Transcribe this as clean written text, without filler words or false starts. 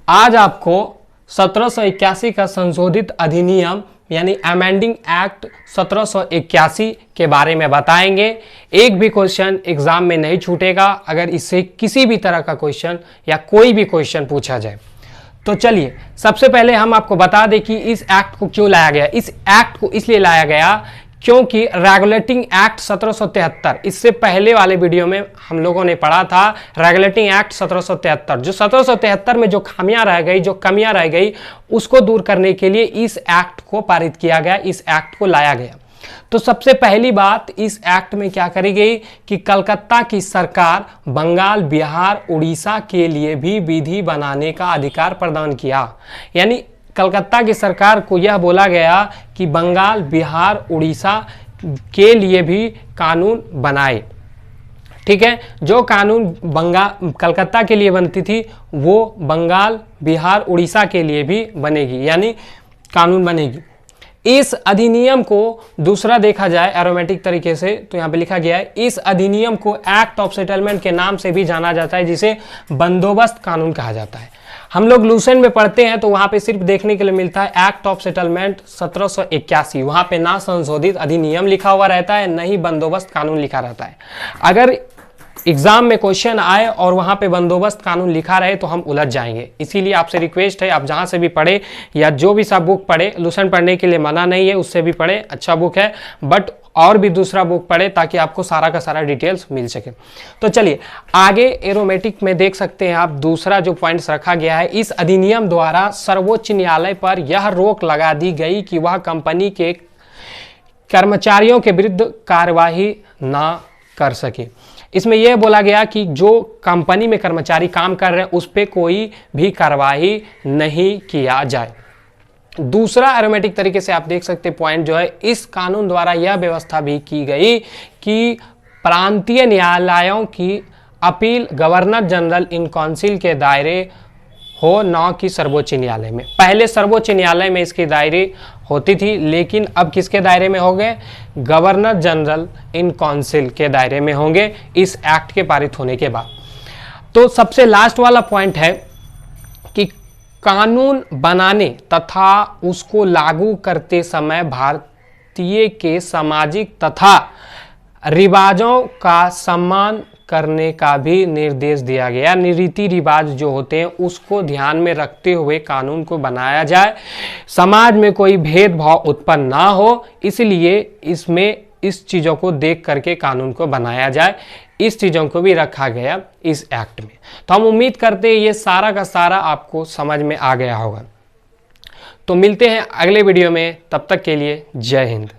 आज आपको 1781 का संशोधित अधिनियम यानी अमेंडिंग एक्ट 1781 के बारे में बताएंगे। एक भी क्वेश्चन एग्जाम में नहीं छूटेगा अगर इससे किसी भी तरह का क्वेश्चन या कोई भी क्वेश्चन पूछा जाए। तो चलिए सबसे पहले हम आपको बता दें कि इस एक्ट को क्यों लाया गया। इस एक्ट को इसलिए लाया गया क्योंकि रेगुलेटिंग एक्ट 1773, इससे पहले वाले वीडियो में हम लोगों ने पढ़ा था रेगुलेटिंग एक्ट 1773, जो 1773 में जो खामियां रह गई, जो कमियां रह गई, उसको दूर करने के लिए इस एक्ट को पारित किया गया, इस एक्ट को लाया गया। तो सबसे पहली बात इस एक्ट में क्या करी गई कि कलकत्ता की सरकार बंगाल, बिहार, उड़ीसा के लिए भी विधि बनाने का अधिकार प्रदान किया। यानी कलकत्ता की सरकार को यह बोला गया कि बंगाल, बिहार, उड़ीसा के लिए भी कानून बनाए। ठीक है, जो कानून कलकत्ता के लिए बनती थी वो बंगाल, बिहार, उड़ीसा के लिए भी बनेगी, यानी कानून बनेगी। इस अधिनियम को दूसरा देखा जाए एरोमेटिक तरीके से तो यहाँ पे लिखा गया है, इस अधिनियम को एक्ट ऑफ सेटलमेंट के नाम से भी जाना जाता है, जिसे बंदोबस्त कानून कहा जाता है। हम लोग लूसेंट में पढ़ते हैं तो वहां पे सिर्फ देखने के लिए मिलता है एक्ट ऑफ सेटलमेंट 1781, वहां पे ना संशोधित अधिनियम लिखा हुआ रहता है, न ही बंदोबस्त कानून लिखा रहता है। अगर एग्जाम में क्वेश्चन आए और वहां पे बंदोबस्त कानून लिखा रहे तो हम उलझ जाएंगे। इसीलिए आपसे रिक्वेस्ट है, आप जहां से भी पढ़े या जो भी सब बुक पढ़े, लूसेंट पढ़ने के लिए मना नहीं है, उससे भी पढ़े, अच्छा बुक है, बट और भी दूसरा बुक पढ़े ताकि आपको सारा का सारा डिटेल्स मिल सके। तो चलिए आगे एरोमेटिक में देख सकते हैं आप, दूसरा जो पॉइंट्स रखा गया है, इस अधिनियम द्वारा सर्वोच्च न्यायालय पर यह रोक लगा दी गई कि वह कंपनी के कर्मचारियों के विरुद्ध कार्यवाही ना कर सके। इसमें यह बोला गया कि जो कंपनी में कर्मचारी काम कर रहे हैं उस पर कोई भी कार्रवाई नहीं किया जाए। दूसरा एरोमेटिक तरीके से आप देख सकते पॉइंट जो है, इस कानून द्वारा यह व्यवस्था भी की गई कि प्रांतीय न्यायालयों की appeal governor general in council के दायरे हो, न कि सर्वोच्च न्यायालय में। पहले सर्वोच्च न्यायालय में इसके दायरे होती थी, लेकिन अब किसके दायरे में होंगे? गवर्नर जनरल इन काउंसिल के दायरे में होंगे इस एक्ट के पारित होने के बाद। तो सबसे लास्ट वाला पॉइंट है कि कानून बनाने तथा उसको लागू करते समय भारतीय के सामाजिक तथा रिवाजों का सम्मान करने का भी निर्देश दिया गया। रीति रिवाज जो होते हैं उसको ध्यान में रखते हुए कानून को बनाया जाए, समाज में कोई भेदभाव उत्पन्न ना हो, इसलिए इसमें इस चीज़ों को देख करके कानून को बनाया जाए। इस चीज़ों को भी रखा गया इस एक्ट में। तो हम उम्मीद करते हैं ये सारा का सारा आपको समझ में आ गया होगा। तो मिलते हैं अगले वीडियो में, तब तक के लिए जय हिंद।